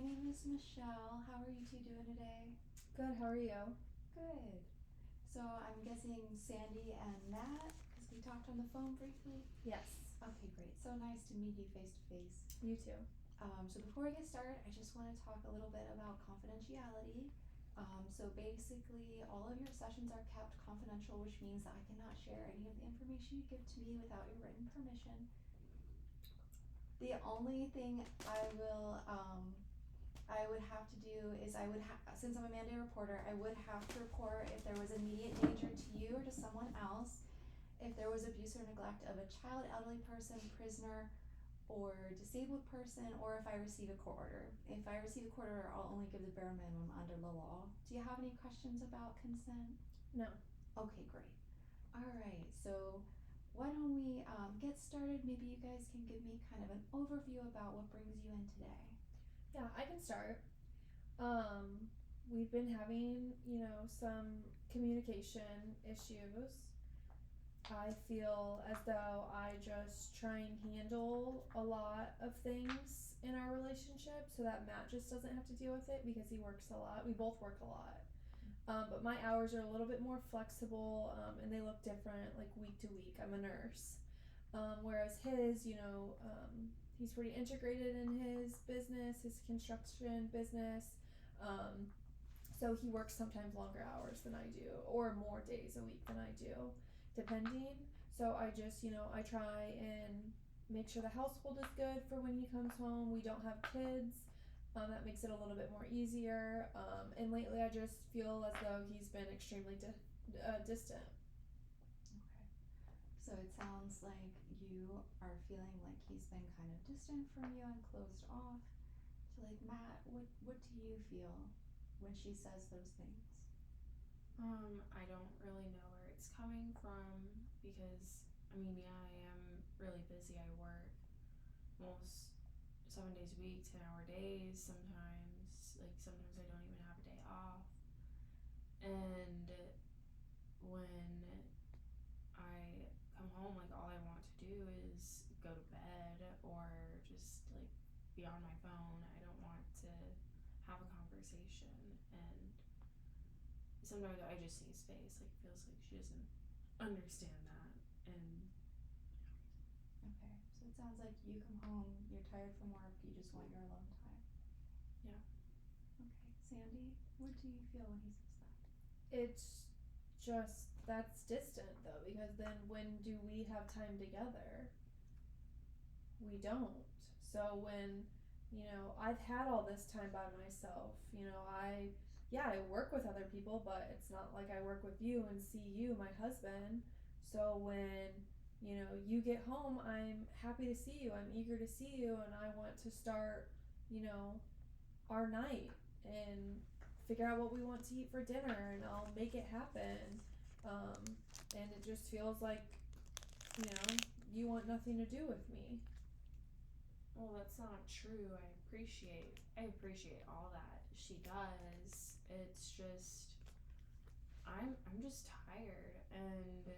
name is Michelle. How are you two doing today? Good, how are you? Good. So I'm guessing Sandy and Matt, because we talked on the phone briefly. Yes. Okay, great. So nice to meet you face to face. You too. So before we get started, I just want to talk a little bit about confidentiality. So basically, all of your sessions are kept confidential, which means that I cannot share any of the information you give to me without your written permission. The only thing I would have to do is since I'm a mandated reporter, I would have to report if there was immediate danger to you or to someone else, if there was abuse or neglect of a child, elderly person, prisoner, or disabled person, or if I receive a court order. If I receive a court order, I'll only give the bare minimum under the law. Do you have any questions about consent? No. Okay, great. All right, so why don't we get started? Maybe you guys can give me kind of an overview about what brings you in today. Yeah, I can start. We've been having, some communication issues. I feel as though I just try and handle a lot of things in our relationship so that Matt just doesn't have to deal with it because he works a lot. We both work a lot. But my hours are a little bit more flexible, and they look different like week to week. I'm a nurse. Whereas his, he's pretty integrated in his business, his construction business. So he works sometimes longer hours than I do, or more days a week than I do, depending. So I just, I try and make sure the household is good for when he comes home. We don't have kids. That makes it a little bit more easier. And lately I just feel as though he's been extremely distant. Okay. So it sounds like you are feeling like he's been kind of distant from you and closed off. So like Matt, what do you feel when she says those things? I don't really know where it's coming from because yeah, I am really busy. I work almost 7 days a week, 10-hour days sometimes. Like sometimes I don't even have a day off. And when I come home, like all I want to do is go to bed or just like be on my phone. I don't want to have a conversation, and sometimes I just need space. Like it feels like she doesn't understand that, and Okay, so it sounds like you come home, you're tired from work, you just want your alone time. Yeah. Okay, Sandy, what do you feel when he says that? It's just that's distant though, because then when do we have time together? We don't. So when, I've had all this time by myself, I work with other people, but it's not like I work with you and see you, my husband. So when, you get home, I'm happy to see you. I'm eager to see you, and I want to start, our night and figure out what we want to eat for dinner, and I'll make it happen. And it just feels like, you want nothing to do with me. well, that's not true. I appreciate all that she does. It's just I'm just tired, and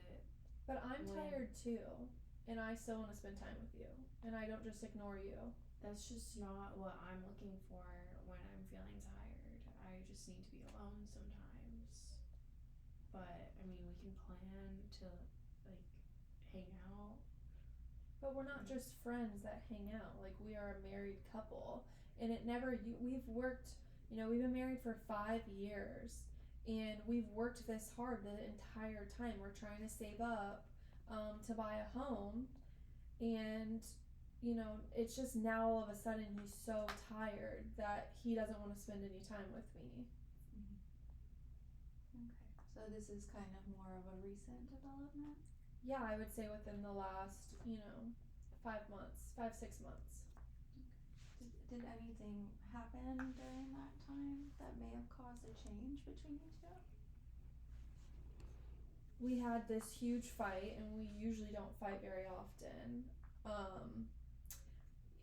But I'm tired too, and I still want to spend time with you, and I don't just ignore you. that's just not what I'm looking for when I'm feeling tired. I just need to be alone sometimes. But we can plan to like hang out. But we're not just friends that hang out. Like, we are a married couple, and we've worked. We've been married for 5 years, and we've worked this hard the entire time. We're trying to save up to buy a home, and it's just now all of a sudden he's so tired that he doesn't want to spend any time with me. Okay, so this is kind of more of a recent development? Yeah, I would say within the last 5, 6 months. Did anything happen during that time that may have caused a change between you two? We had this huge fight, and we usually don't fight very often.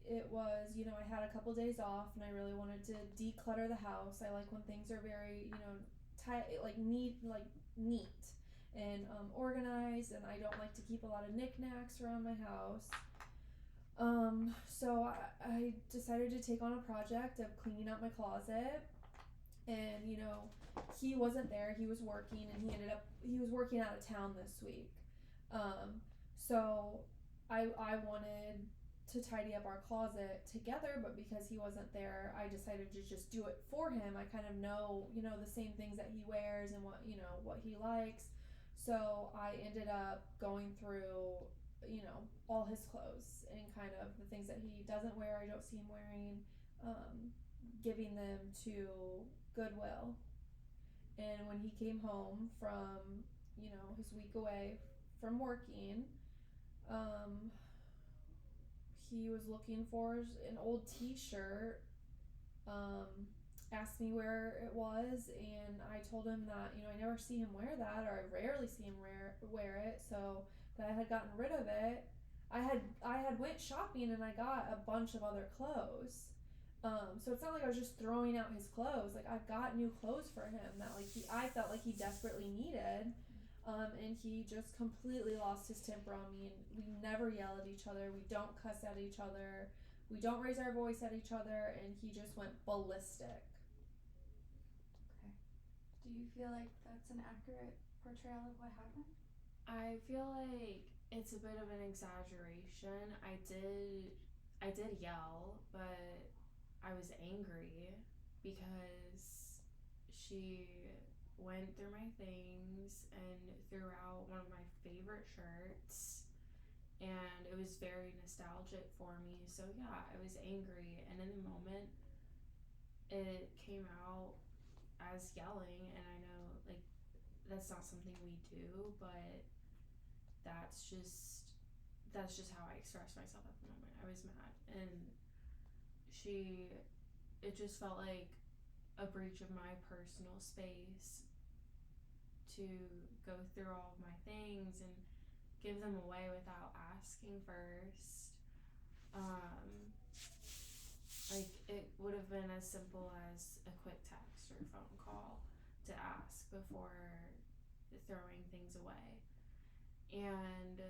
It was, I had a couple days off, and I really wanted to declutter the house. I like when things are very, tight, like neat, and organized, and I don't like to keep a lot of knickknacks around my house. So I decided to take on a project of cleaning out my closet, and he wasn't there. He was working, and he was working out of town this week. So I wanted to tidy up our closet together, but because he wasn't there, I decided to just do it for him. I kind of know, the same things that he wears and what he likes. So I ended up going through, all his clothes and kind of the things that he doesn't wear, I don't see him wearing, giving them to Goodwill. And when he came home from, his week away from working, um, he was looking for an old t-shirt, um, asked me where it was, and I told him that, I never see him wear that, or I rarely see him wear it, so that I had gotten rid of it. I had went shopping and I got a bunch of other clothes. So it's not like I was just throwing out his clothes. Like, I've got new clothes for him that I felt like he desperately needed. And he just completely lost his temper on me, and we never yell at each other. We don't cuss at each other. We don't raise our voice at each other, and he just went ballistic. Okay. Do you feel like that's an accurate portrayal of what happened? I feel like it's a bit of an exaggeration. I did yell, but I was angry because she went through my things and threw out one of my favorite shirts, and it was very nostalgic for me. So yeah, I was angry, and in the moment it came out as yelling, and I know, like, that's not something we do, but that's just that's just how I expressed myself at the moment. I was mad, and she it just felt like a breach of my personal space to go through all of my things and give them away without asking first. Um, like, it would have been as simple as a quick text or phone call to ask before throwing things away. And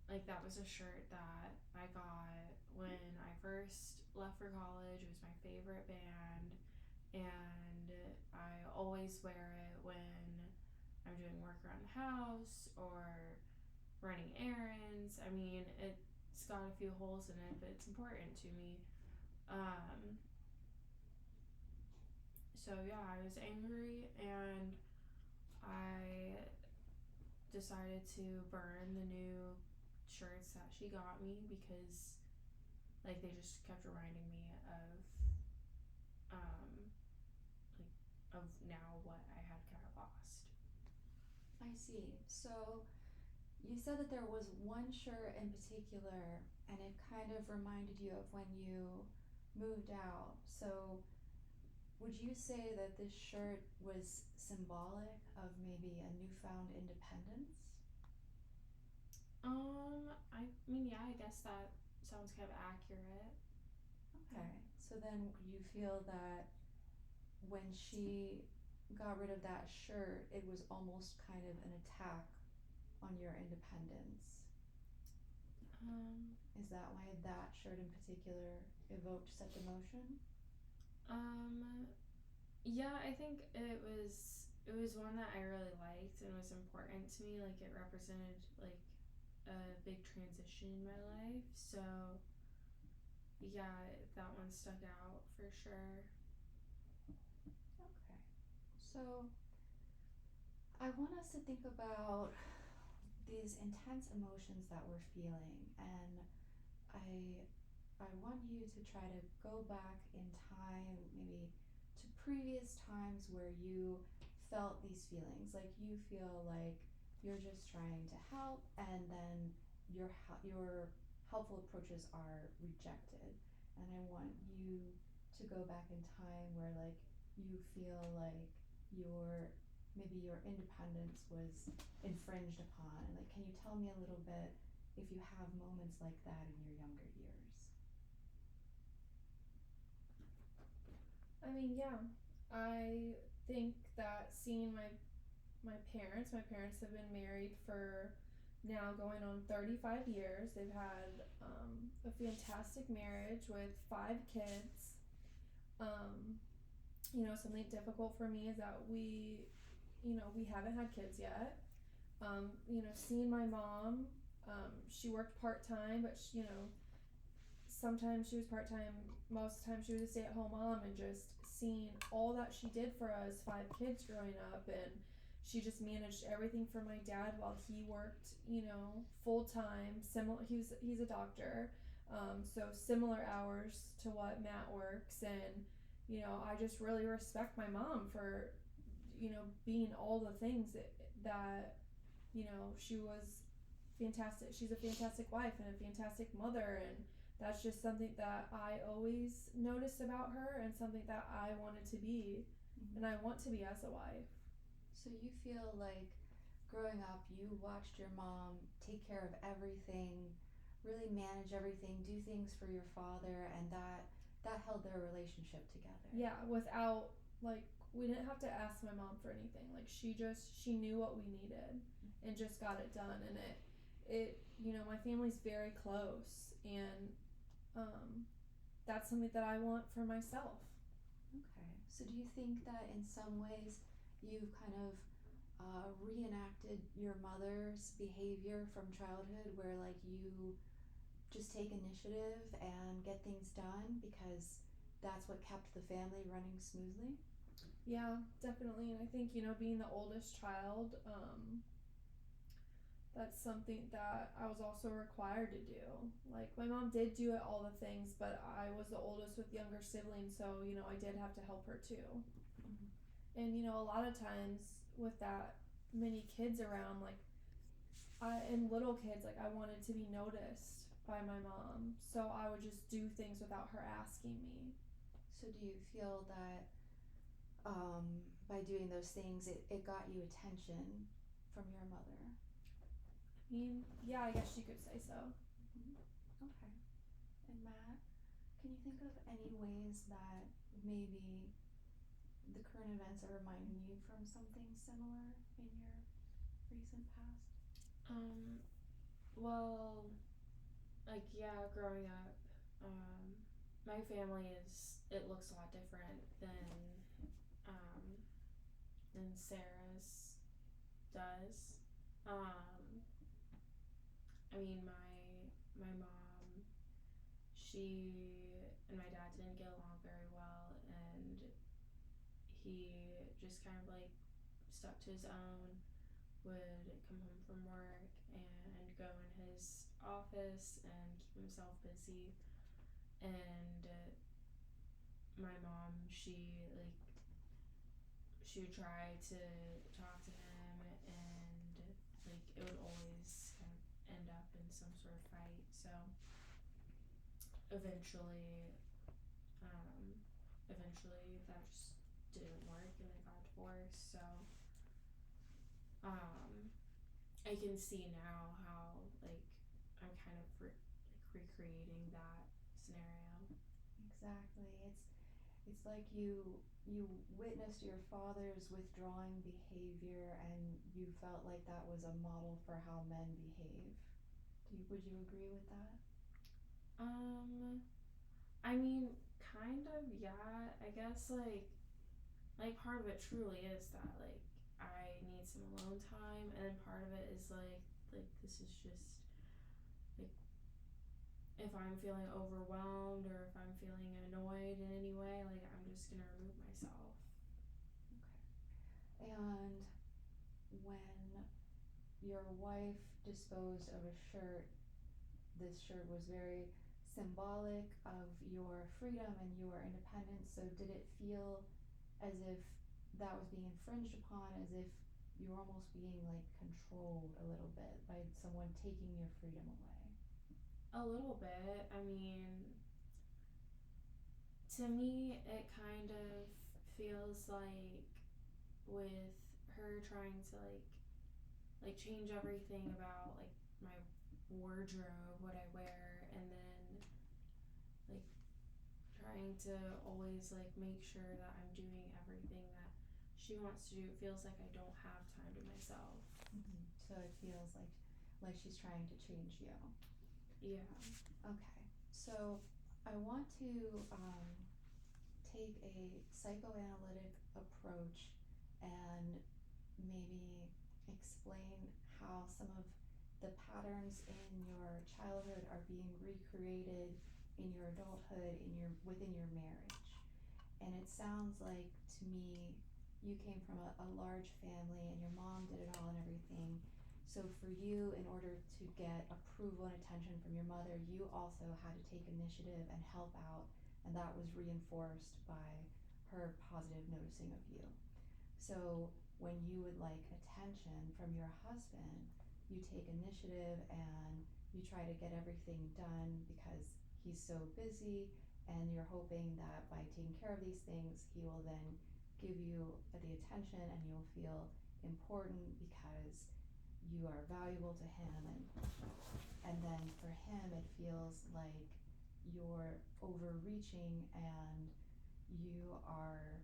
like, that was a shirt that I got when I first left for college. It was my favorite band, and I always wear it when I'm doing work around the house or running errands. I mean, it's got a few holes in it, but it's important to me. Um, so yeah, I was angry, and I decided to burn the new shirts that she got me because, like, they just kept reminding me of um like of now what I had kind of lost. I see. So you said that there was one shirt in particular, and it kind of reminded you of when you moved out. So would you say that this shirt was symbolic of maybe a newfound independence? I mean, yeah, I guess that sounds kind of accurate. Okay. So then you feel that when she got rid of that shirt, it was almost kind of an attack on your independence. Um, Is that why that shirt in particular evoked such emotion? um, yeah, I think it was one that I really liked and was important to me. Like, it represented like a big transition in my life. So yeah, that one stuck out for sure. Okay. So I want us to think about these intense emotions that we're feeling, and I I want you to try to go back in time, maybe to previous times where you felt these feelings, like you feel like you're just trying to help, and then your helpful approaches are rejected. And I want you to go back in time where, like, you feel like your maybe your independence was infringed upon. Like, can you tell me a little bit if you have moments like that in your younger years? I mean, yeah, I think that seeing my parents have been married for now going on 35 years. They've had a fantastic marriage with 5 kids. Something difficult for me is that we haven't had kids yet. Seeing my mom, she worked part-time, but sometimes she was part-time, most of the time she was a stay-at-home mom, and just seeing all that she did for us, 5 kids growing up, and she just managed everything for my dad while he worked, full-time, similar, he's a doctor, so similar hours to what Matt works, and, I just really respect my mom for, being all the things that she was fantastic. She's a fantastic wife and a fantastic mother, and that's just something that I always noticed about her and something that I wanted to be, and I want to be as a wife. So you feel like growing up, you watched your mom take care of everything, really manage everything, do things for your father, and that held their relationship together. Yeah, without, we didn't have to ask my mom for anything. She knew what we needed and just got it done, and it my family's very close, and that's something that I want for myself. Okay, so do you think that in some ways you've kind of reenacted your mother's behavior from childhood, where you just take initiative and get things done because that's what kept the family running smoothly? Yeah, definitely, and I think being the oldest child, that's something that I was also required to do. My mom did do it all the things, but I was the oldest with younger siblings, so I did have to help her too. Mm-hmm. And a lot of times with that many kids around, and little kids, I wanted to be noticed by my mom, so I would just do things without her asking me. So do you feel that by doing those things it got you attention from your mother? I mean, yeah, I guess you could say so. Mm-hmm. Okay. And Matt, can you think of any ways that maybe the current events are reminding you from something similar in your recent past? Well, growing up, my family it looks a lot different than Sarah's does. I mean, my mom, she and my dad didn't get along very well, and he just kind of stuck to his own, would come home from work and go in his office and keep himself busy. And my mom, she would try to talk to him, and it would always kind of end up in some sort of fight. So eventually that just didn't work, and they got divorced. So I can see now how I'm kind of recreating that scenario. Exactly. It's like you witnessed your father's withdrawing behavior and you felt like that was a model for how men behave. Would you agree with that? I mean, kind of, yeah. I guess part of it truly is that I need some alone time, and then part of it is this is just if I'm feeling overwhelmed or if I'm feeling annoyed in any way, I'm just gonna remove myself. Okay. And when your wife disposed of a shirt, this shirt was very symbolic of your freedom and your independence, so did it feel as if that was being infringed upon, as if you were almost being controlled a little bit by someone taking your freedom away? A little bit. I mean, to me, it kind of feels like with her trying to change everything about my wardrobe, what I wear, and then trying to always make sure that I'm doing everything that she wants to do. It feels like I don't have time to myself. Mm-hmm. So it feels like like she's trying to change you. Yeah. Okay, so I want to take a psychoanalytic approach and maybe explain how some of the patterns in your childhood are being recreated in your adulthood, within your marriage. And it sounds like to me you came from a large family and your mom did it all and everything. So for you, in order to get approval and attention from your mother, you also had to take initiative and help out, and that was reinforced by her positive noticing of you. So when you would like attention from your husband, you take initiative and you try to get everything done because he's so busy, and you're hoping that by taking care of these things, he will then give you the attention and you'll feel important because you are valuable to him, and then for him it feels like you're overreaching and you are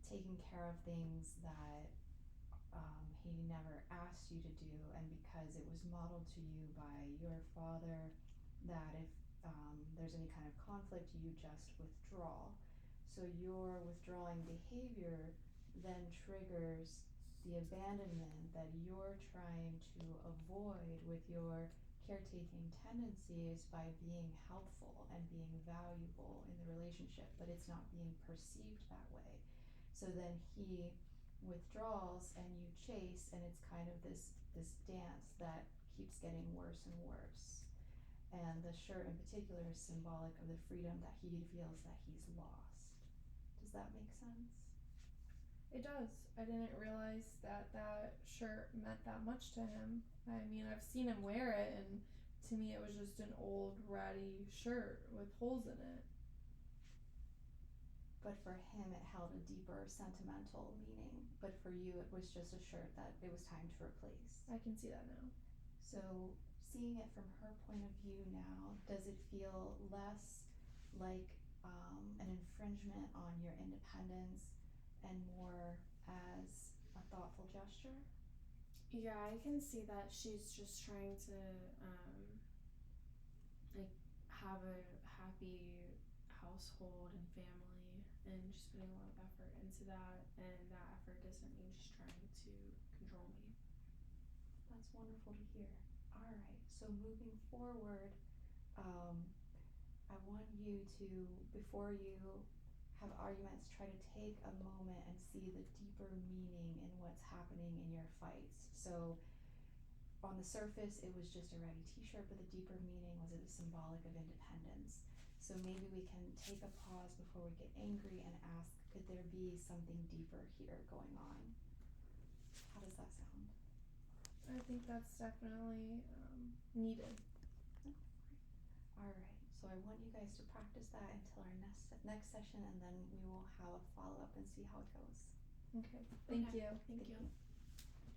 taking care of things that he never asked you to do, and because it was modeled to you by your father that if there's any kind of conflict, you just withdraw. So your withdrawing behavior then triggers the abandonment that you're trying to avoid with your caretaking tendencies by being helpful and being valuable in the relationship, but it's not being perceived that way. So then he withdraws and you chase, and it's kind of this dance that keeps getting worse and worse. And the shirt in particular is symbolic of the freedom that he feels that he's lost. Does that make sense? It does. I didn't realize that shirt meant that much to him. I mean, I've seen him wear it, and to me it was just an old ratty shirt with holes in it. But for him it held a deeper sentimental meaning. But for you it was just a shirt that it was time to replace. I can see that now. So seeing it from her point of view now, does it feel less like an infringement on your independence and more as a thoughtful gesture? Yeah, I can see that she's just trying to like have a happy household and family, and she's putting a lot of effort into that, and that effort doesn't mean she's trying to control me. That's wonderful to hear. Alright, so moving forward, I want you to, before you have arguments, try to take a moment and see the deeper meaning in what's happening in your fights. So on the surface it was just a ratty t-shirt, but the deeper meaning was it was symbolic of independence. So maybe we can take a pause before we get angry and ask, could there be something deeper here going on? How does that sound? I think that's definitely needed. Alright, so I want you guys to practice that until our next session, and then we will have a follow-up and see how it goes. Okay. Thank Okay. you. Thank you.